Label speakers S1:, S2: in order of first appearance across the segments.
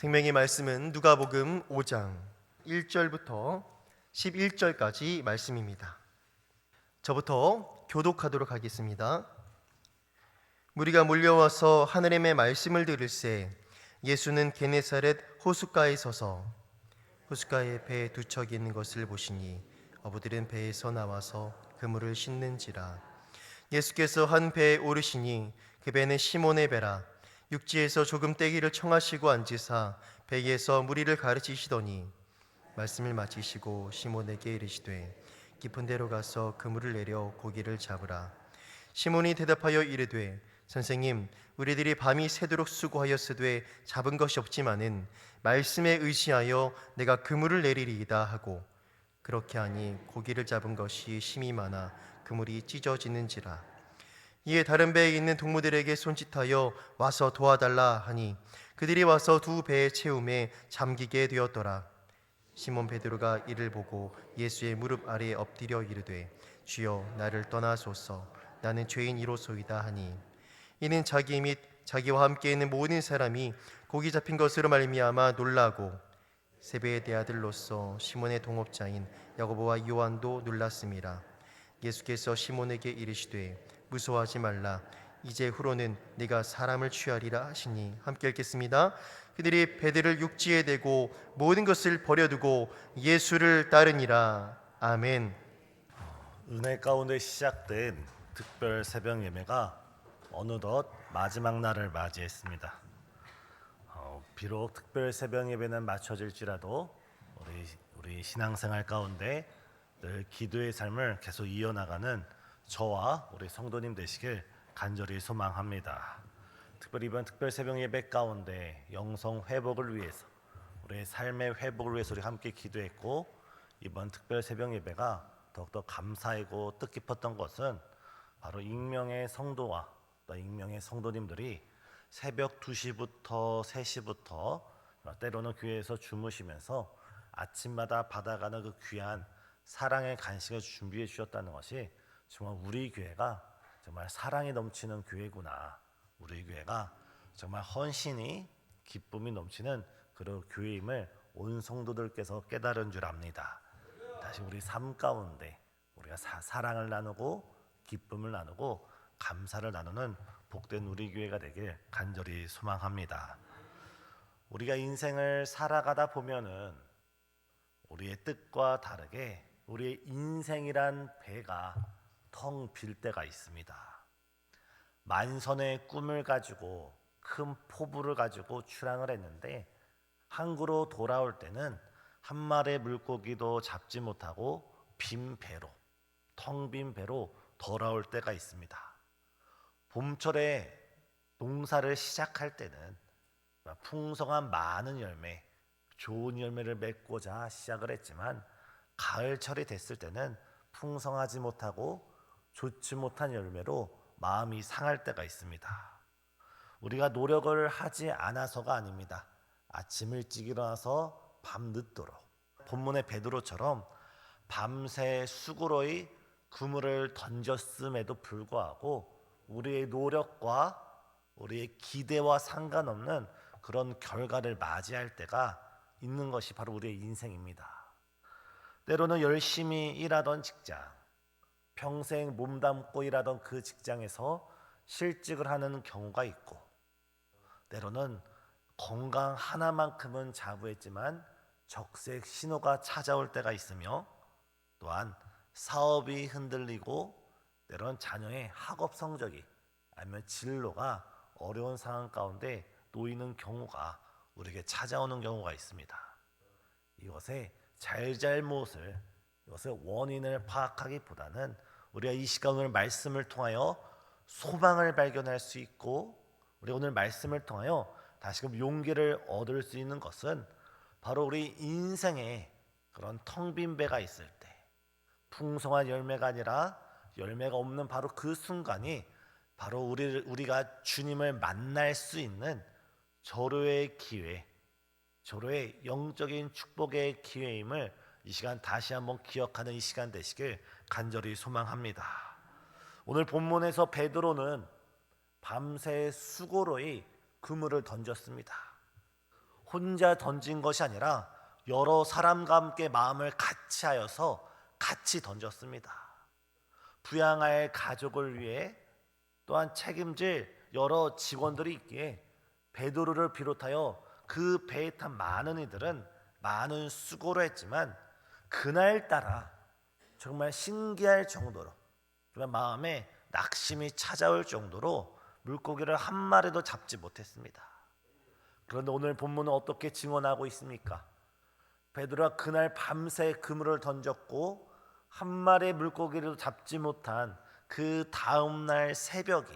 S1: 생명의 말씀은 누가복음 5장 1절부터 11절까지 말씀입니다. 저부터 교독하도록 하겠습니다. 무리가 몰려와서 하느님의 말씀을 들을새 예수는 게네사렛 호숫가에 서서 호숫가에 배 두 척이 있는 것을 보시니 어부들은 배에서 나와서 그물을 씻는지라. 예수께서 한 배에 오르시니 그 배는 시몬의 배라. 육지에서 조금 떼기를 청하시고 앉으사 배에서 무리를 가르치시더니 말씀을 마치시고 시몬에게 이르시되 깊은 데로 가서 그물을 내려 고기를 잡으라. 시몬이 대답하여 이르되 선생님, 우리들이 밤이 새도록 수고하였으되 잡은 것이 없지만은 말씀에 의지하여 내가 그물을 내리리이다 하고 그렇게 하니 고기를 잡은 것이 심히 많아 그물이 찢어지는지라. 이에 다른 배에 있는 동무들에게 손짓하여 와서 도와달라 하니 그들이 와서 두 배의 채움에 잠기게 되었더라. 시몬 베드로가 이를 보고 예수의 무릎 아래에 엎드려 이르되 주여, 나를 떠나소서, 나는 죄인이로소이다 하니 이는 자기 및 자기와 함께 있는 모든 사람이 고기 잡힌 것으로 말미암아 놀라고 세베의 아들로서 시몬의 동업자인 야고보와 요한도 놀랐음이라. 예수께서 시몬에게 이르시되 무서워하지 말라, 이제 후로는 네가 사람을 취하리라 하시니 함께 읽겠습니다. 그들이 배들을 육지에 대고 모든 것을 버려두고 예수를 따르니라. 아멘.
S2: 은혜 가운데 시작된 특별 새벽 예배가 어느덧 마지막 날을 맞이했습니다. 비록 특별 새벽 예배는 마쳐질지라도 우리 신앙생활 가운데 늘 기도의 삶을 계속 이어나가는 저와 우리 성도님 되시길 간절히 소망합니다. 특별히 이번 특별 새벽 예배 가운데 영성 회복을 위해서, 우리의 삶의 회복을 위해서 우리 함께 기도했고, 이번 특별 새벽 예배가 더욱더 감사하고 뜻깊었던 것은 바로 익명의 성도와 또 익명의 성도님들이 새벽 2시부터 3시부터 때로는 교회에서 주무시면서 아침마다 받아가는 그 귀한 사랑의 간식을 준비해 주셨다는 것이 정말 우리 교회가 정말 사랑이 넘치는 교회구나, 우리 교회가 정말 헌신이 기쁨이 넘치는 그런 교회임을 온 성도들께서 깨달은 줄 압니다. 다시 우리 삶 가운데 우리가 사랑을 나누고 기쁨을 나누고 감사를 나누는 복된 우리 교회가 되길 간절히 소망합니다. 우리가 인생을 살아가다 보면은 우리의 뜻과 다르게 우리의 인생이란 배가 텅 빌 때가 있습니다. 만선의 꿈을 가지고 큰 포부를 가지고 출항을 했는데 항구로 돌아올 때는 한 마리의 물고기도 잡지 못하고 빈 배로, 텅 빈 배로 돌아올 때가 있습니다. 봄철에 농사를 시작할 때는 풍성한 많은 열매, 좋은 열매를 맺고자 시작을 했지만 가을철이 됐을 때는 풍성하지 못하고 좋지 못한 열매로 마음이 상할 때가 있습니다. 우리가 노력을 하지 않아서가 아닙니다. 아침 일찍 일어나서 밤 늦도록 본문의 베드로처럼 밤새 수고로이 그물을 던졌음에도 불구하고 우리의 노력과 우리의 기대와 상관없는 그런 결과를 맞이할 때가 있는 것이 바로 우리의 인생입니다. 때로는 열심히 일하던 직장, 평생 몸담고 일하던 그 직장에서 실직을 하는 경우가 있고, 때로는 건강 하나만큼은 자부했지만 적색 신호가 찾아올 때가 있으며, 또한 사업이 흔들리고 때로는 자녀의 학업 성적이 아니면 진로가 어려운 상황 가운데 놓이는 경우가 우리에게 찾아오는 경우가 있습니다. 이것의 잘잘못을, 이것의 원인을 파악하기보다는 우리가 이 시간 오늘 말씀을 통하여 소망을 발견할 수 있고, 우리 오늘 말씀을 통하여 다시금 용기를 얻을 수 있는 것은 바로 우리 인생에 그런 텅 빈 배가 있을 때 풍성한 열매가 아니라 열매가 없는 바로 그 순간이 바로 우리가 주님을 만날 수 있는 절호의 기회, 절호의 영적인 축복의 기회임을 이 시간 다시 한번 기억하는 이 시간 되시길 간절히 소망합니다. 오늘 본문에서 베드로는 밤새 수고로이 그물을 던졌습니다. 혼자 던진 것이 아니라 여러 사람과 함께 마음을 같이 하여서 같이 던졌습니다. 부양할 가족을 위해 또한 책임질 여러 직원들이 있기에 베드로를 비롯하여 그 배에 탄 많은 이들은 많은 수고를 했지만 그날따라 정말 신기할 정도로 정말 마음에 낙심이 찾아올 정도로 물고기를 한 마리도 잡지 못했습니다. 그런데 오늘 본문은 어떻게 증언하고 있습니까? 베드로가 그날 밤새 그물을 던졌고 한 마리의 물고기를 잡지 못한 그 다음 날 새벽이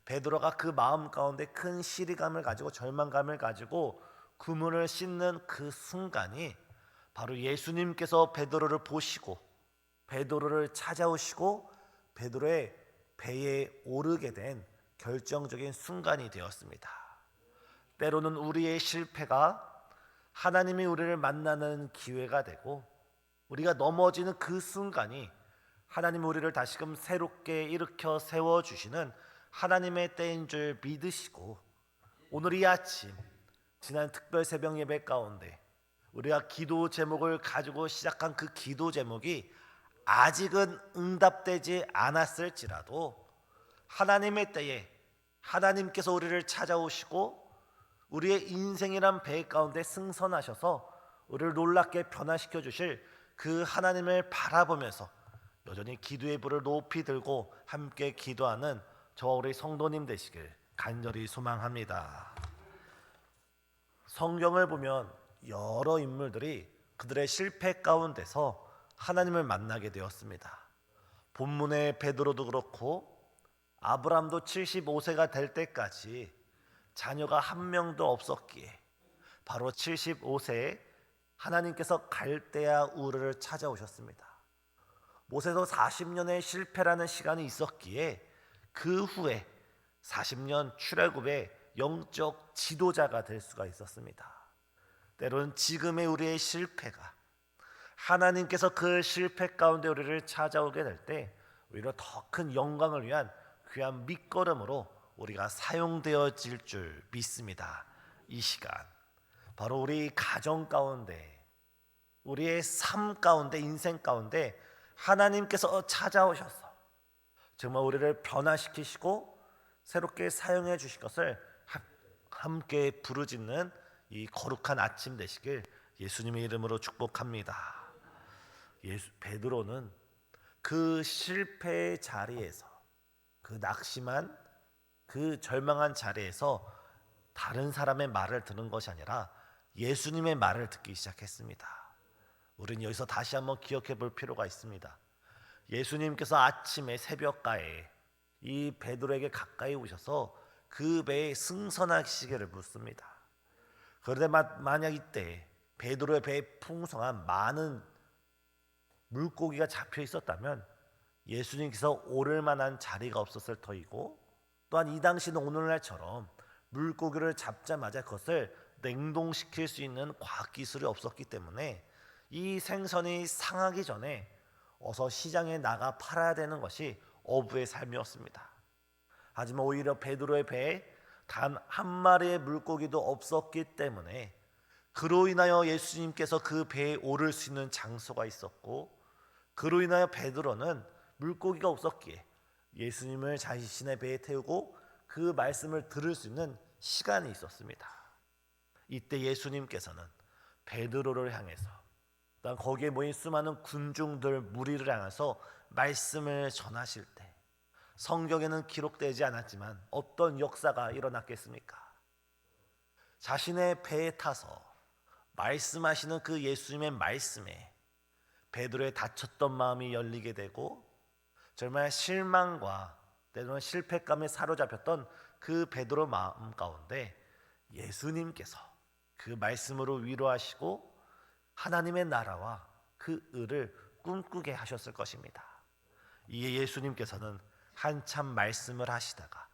S2: 베드로가 그 마음 가운데 큰 시리감을 가지고 절망감을 가지고 그물을 씻는 그 순간이 바로 예수님께서 베드로를 보시고 베드로를 찾아오시고 베드로의 배에 오르게 된 결정적인 순간이 되었습니다. 때로는 우리의 실패가 하나님이 우리를 만나는 기회가 되고 우리가 넘어지는 그 순간이 하나님 우리를 다시금 새롭게 일으켜 세워주시는 하나님의 때인 줄 믿으시고 오늘 이 아침 지난 특별 새벽 예배 가운데 우리가 기도 제목을 가지고 시작한 그 기도 제목이 아직은 응답되지 않았을지라도 하나님의 때에 하나님께서 우리를 찾아오시고 우리의 인생이란 배 가운데 승선하셔서 우리를 놀랍게 변화시켜 주실 그 하나님을 바라보면서 여전히 기도의 불을 높이 들고 함께 기도하는 저와 우리 성도님 되시길 간절히 소망합니다. 성경을 보면 여러 인물들이 그들의 실패 가운데서 하나님을 만나게 되었습니다. 본문의 베드로도 그렇고 아브라함도 75세가 될 때까지 자녀가 한 명도 없었기에 바로 75세에 하나님께서 갈대아 우르를 찾아오셨습니다. 모세도 40년의 실패라는 시간이 있었기에 그 후에 40년 출애굽의 영적 지도자가 될 수가 있었습니다. 때로는 지금의 우리의 실패가 하나님께서 그 실패 가운데 우리를 찾아오게 될 때 오히려 더 큰 영광을 위한 귀한 밑거름으로 우리가 사용되어질 줄 믿습니다. 이 시간 바로 우리 가정 가운데 우리의 삶 가운데 인생 가운데 하나님께서 찾아오셔서 정말 우리를 변화시키시고 새롭게 사용해 주실 것을 함께 부르짖는 이 거룩한 아침 되시길 예수님의 이름으로 축복합니다. 베드로는 그 실패의 자리에서 그 낙심한 그 절망한 자리에서 다른 사람의 말을 듣는 것이 아니라 예수님의 말을 듣기 시작했습니다. 우리는 여기서 다시 한번 기억해 볼 필요가 있습니다. 예수님께서 아침에 새벽가에 이 베드로에게 가까이 오셔서 그 배에 승선하시기를 묻습니다. 그런데 만약 이때 베드로의 배에 풍성한 많은 물고기가 잡혀 있었다면 예수님께서 오를 만한 자리가 없었을 터이고 또한 이 당시는 오늘날처럼 물고기를 잡자마자 그것을 냉동시킬 수 있는 과학기술이 없었기 때문에 이 생선이 상하기 전에 어서 시장에 나가 팔아야 되는 것이 어부의 삶이었습니다. 하지만 오히려 베드로의 배에 단 한 마리의 물고기도 없었기 때문에 그로 인하여 예수님께서 그 배에 오를 수 있는 장소가 있었고 그로 인하여 베드로는 물고기가 없었기에 예수님을 자신의 배에 태우고 그 말씀을 들을 수 있는 시간이 있었습니다. 이때 예수님께서는 베드로를 향해서 또한 거기에 모인 수많은 군중들 무리를 향해서 말씀을 전하실 때 성경에는 기록되지 않았지만 어떤 역사가 일어났겠습니까? 자신의 배에 타서 말씀하시는 그 예수님의 말씀에 베드로의 다쳤던 마음이 열리게 되고 정말 실망과 때로는 실패감에 사로잡혔던 그 베드로 마음 가운데 예수님께서 그 말씀으로 위로하시고 하나님의 나라와 그 의를 꿈꾸게 하셨을 것입니다. 이에 예수님께서는 한참 말씀을 하시다가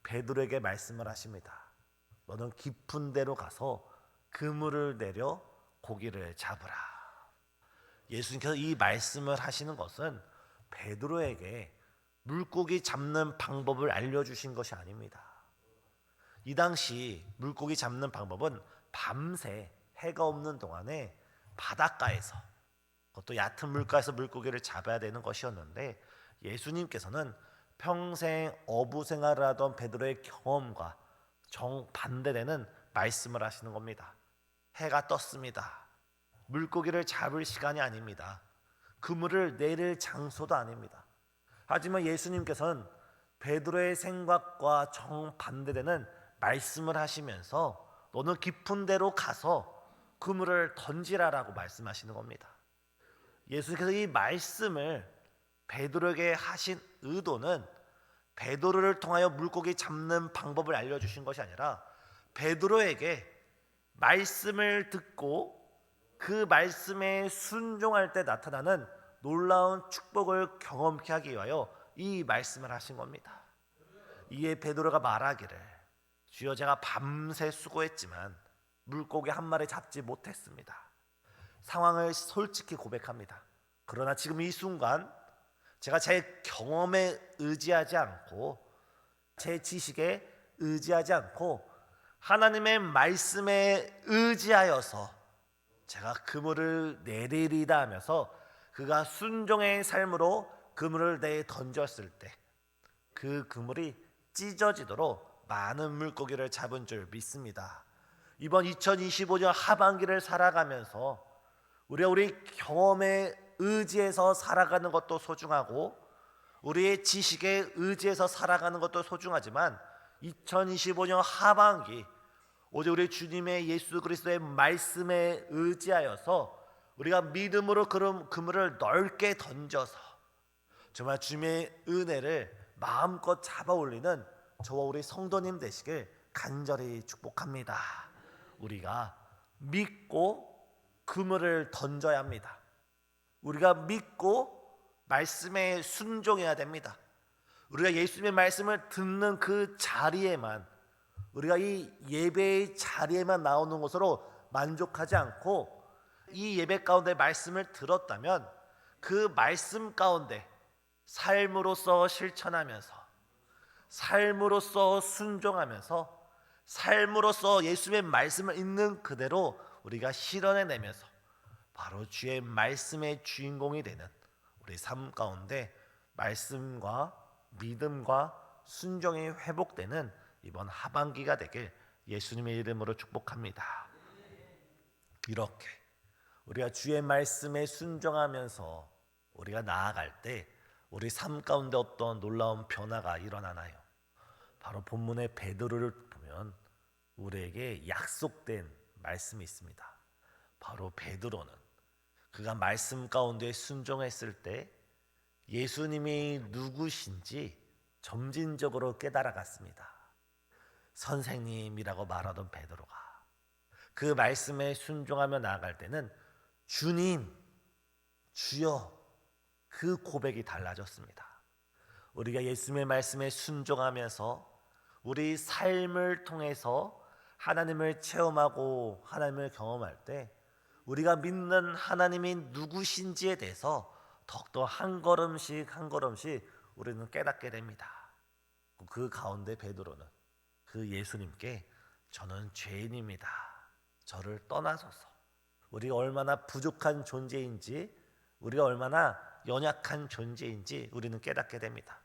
S2: 베드로에게 말씀을 하십니다. 너는 깊은 데로 가서 그물을 내려 고기를 잡으라. 예수님께서 이 말씀을 하시는 것은 베드로에게 물고기 잡는 방법을 알려주신 것이 아닙니다. 이 당시 물고기 잡는 방법은 밤새 해가 없는 동안에 바닷가에서, 그것도 얕은 물가에서 물고기를 잡아야 되는 것이었는데, 예수님께서는 평생 어부 생활을 하던 베드로의 경험과 정반대되는 말씀을 하시는 겁니다. 해가 떴습니다. 물고기를 잡을 시간이 아닙니다. 그물을 내릴 장소도 아닙니다. 하지만 예수님께서는 베드로의 생각과 정반대되는 말씀을 하시면서 너는 깊은 데로 가서 그물을 던지라라고 말씀하시는 겁니다. 예수님께서 이 말씀을 베드로에게 하신 의도는 베드로를 통하여 물고기 잡는 방법을 알려주신 것이 아니라 베드로에게 말씀을 듣고 그 말씀에 순종할 때 나타나는 놀라운 축복을 경험케 하기 위하여 이 말씀을 하신 겁니다. 이에 베드로가 말하기를, 주여 제가 밤새 수고했지만 물고기 한 마리 잡지 못했습니다. 상황을 솔직히 고백합니다. 그러나 지금 이 순간 제가 제 경험에 의지하지 않고 제 지식에 의지하지 않고 하나님의 말씀에 의지하여서 제가 그물을 내리리다 하면서 그가 순종의 삶으로 그물을 내에 던졌을 때 그 그물이 찢어지도록 많은 물고기를 잡은 줄 믿습니다. 이번 2025년 하반기를 살아가면서 우리가 우리 경험에 의지해서 살아가는 것도 소중하고 우리의 지식에 의지해서 살아가는 것도 소중하지만 2025년 하반기 오직 우리 주님의 예수 그리스도의 말씀에 의지하여서 우리가 믿음으로 그물을 넓게 던져서 정말 주님의 은혜를 마음껏 잡아 올리는 저와 우리 성도님 되시길 간절히 축복합니다. 우리가 믿고 그물을 던져야 합니다. 우리가 믿고 말씀에 순종해야 됩니다. 우리가 예수님의 말씀을 듣는 그 자리에만, 우리가 이 예배의 자리에만 나오는 것으로 만족하지 않고 이 예배 가운데 말씀을 들었다면 그 말씀 가운데 삶으로서 실천하면서, 삶으로서 순종하면서, 삶으로서 예수님의 말씀을 있는 그대로 우리가 실현해내면서 바로 주의 말씀의 주인공이 되는 우리 삶 가운데 말씀과 믿음과 순종이 회복되는 이번 하반기가 되길 예수님의 이름으로 축복합니다. 이렇게 우리가 주의 말씀에 순종하면서 우리가 나아갈 때 우리 삶 가운데 어떤 놀라운 변화가 일어나나요? 바로 본문의 베드로를 보면 우리에게 약속된 말씀이 있습니다. 바로 베드로는 그가 말씀 가운데 순종했을 때 예수님이 누구신지 점진적으로 깨달아갔습니다. 선생님이라고 말하던 베드로가 그 말씀에 순종하며 나아갈 때는 주님, 주여, 그 고백이 달라졌습니다. 우리가 예수님의 말씀에 순종하면서 우리 삶을 통해서 하나님을 체험하고 하나님을 경험할 때 우리가 믿는 하나님이 누구신지에 대해서 더욱더 한 걸음씩 한 걸음씩 우리는 깨닫게 됩니다. 그 가운데 베드로는 그 예수님께 저는 죄인입니다. 저를 떠나소서. 우리가 얼마나 부족한 존재인지, 우리가 얼마나 연약한 존재인지 우리는 깨닫게 됩니다.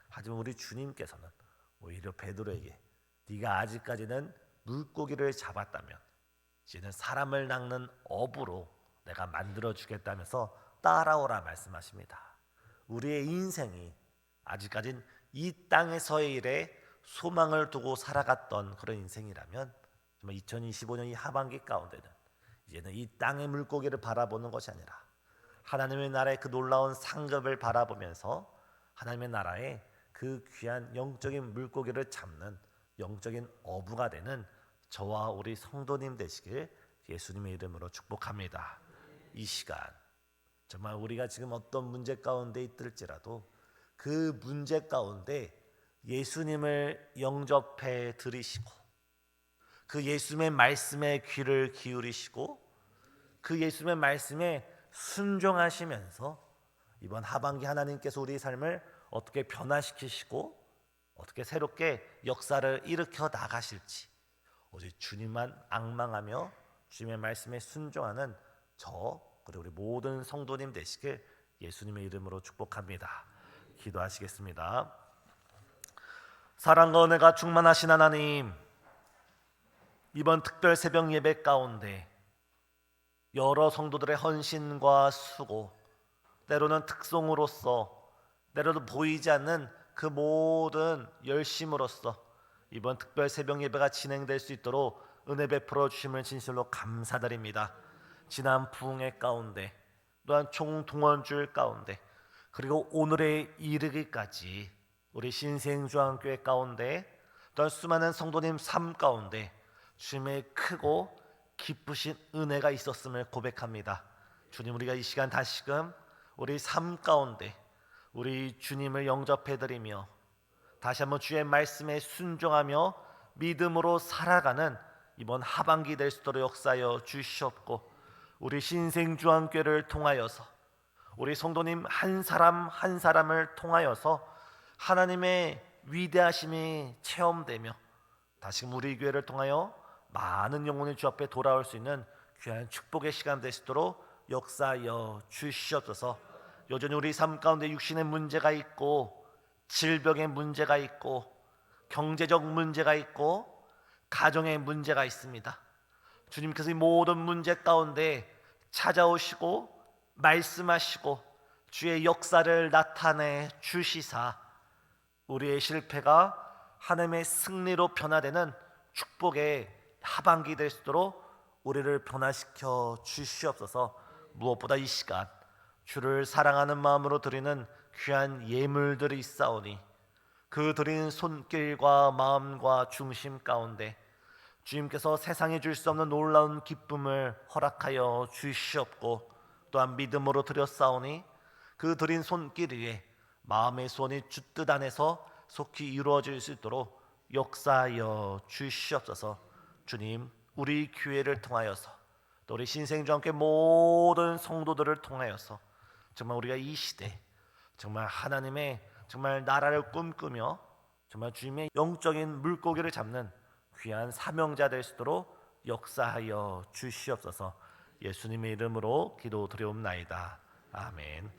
S2: 하지만 우리 주님께서는 오히려 베드로에게 네가 아직까지는 물고기를 잡았다면 이제는 사람을 낚는 어부로 내가 만들어 주겠다면서 따라오라 말씀하십니다. 우리의 인생이 아직까진 이 땅에서의 일에 소망을 두고 살아갔던 그런 인생이라면 정말 2025년 이 하반기 가운데는 이제는 이 땅의 물고기를 바라보는 것이 아니라 하나님의 나라의 그 놀라운 상급을 바라보면서 하나님의 나라의 그 귀한 영적인 물고기를 잡는 영적인 어부가 되는 저와 우리 성도님 되시길 예수님의 이름으로 축복합니다. 이 시간 정말 우리가 지금 어떤 문제 가운데 있을지라도 그 문제 가운데 예수님을 영접해 들이시고 그 예수님의 말씀에 귀를 기울이시고 그 예수님의 말씀에 순종하시면서 이번 하반기 하나님께서 우리 삶을 어떻게 변화시키시고 어떻게 새롭게 역사를 일으켜 나가실지, 오직 주님만 앙망하며 주님의 말씀에 순종하는 저 그리고 우리 모든 성도님 되시길 예수님의 이름으로 축복합니다. 기도하시겠습니다. 사랑과 은혜가 충만하신 하나님, 이번 특별 새벽 예배 가운데 여러 성도들의 헌신과 수고, 때로는 특송으로서, 때로는 보이지 않는 그 모든 열심으로써 이번 특별 새벽 예배가 진행될 수 있도록 은혜 베풀어 주심을 진실로 감사드립니다. 지난 부흥회 가운데, 또한 총동원줄 가운데, 그리고 오늘에 이르기까지 우리 신생주한교회 가운데, 또한 수많은 성도님 삶 가운데 주님의 크고 기쁘신 은혜가 있었음을 고백합니다. 주님, 우리가 이 시간 다시금 우리 삶 가운데 우리 주님을 영접해드리며 다시 한번 주의 말씀에 순종하며 믿음으로 살아가는 이번 하반기 될 수 있도록 역사하여 주시옵고, 우리 신생주한교회를 통하여서 우리 성도님 한 사람 한 사람을 통하여서 하나님의 위대하심이 체험되며 다시금 우리 교회를 통하여 많은 영혼이 주 앞에 돌아올 수 있는 귀한 축복의 시간 될 수 있도록 역사하여 주시옵소서. 여전히 우리 삶 가운데 육신의 문제가 있고, 질병의 문제가 있고, 경제적 문제가 있고, 가정의 문제가 있습니다. 주님께서 이 모든 문제 가운데 찾아오시고 말씀하시고 주의 역사를 나타내 주시사 우리의 실패가 하나님의 승리로 변화되는 축복의 하반기 될 수 있도록 우리를 변화시켜 주시옵소서. 무엇보다 이 시간 주를 사랑하는 마음으로 드리는 귀한 예물들이 있사오니 그 드리는 손길과 마음과 중심 가운데 주님께서 세상에 줄 수 없는 놀라운 기쁨을 허락하여 주시옵고, 또한 믿음으로 드렸사오니 그 드린 손길 위에 마음의 소원이 주 뜻 안에서 속히 이루어질 수 있도록 역사하여 주시옵소서. 주님, 우리 교회를 통하여서 또 우리 신생주한교회 모든 성도들을 통하여서 정말 우리가 이 시대 정말 하나님의 정말 나라를 꿈꾸며 정말 주님의 영적인 물고기를 잡는 귀한 사명자 될 수 있도록 역사하여 주시옵소서. 예수님의 이름으로 기도드리옵나이다. 아멘.